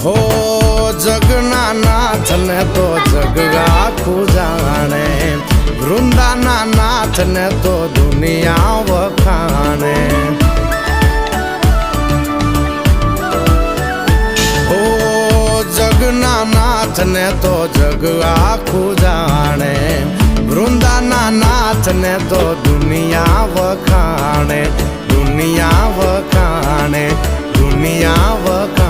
હો જગના નાથ ને તો જગ આખું જાણે, વૃંદાના નાથ ને તો દુનિયા વખાણે. હો જગના નાથ ને તો જગ આખું જાણે, વૃંદાના નાથ ને તો દુનિયા વખાણે, દુનિયા વખાણે, દુનિયા વખાણે.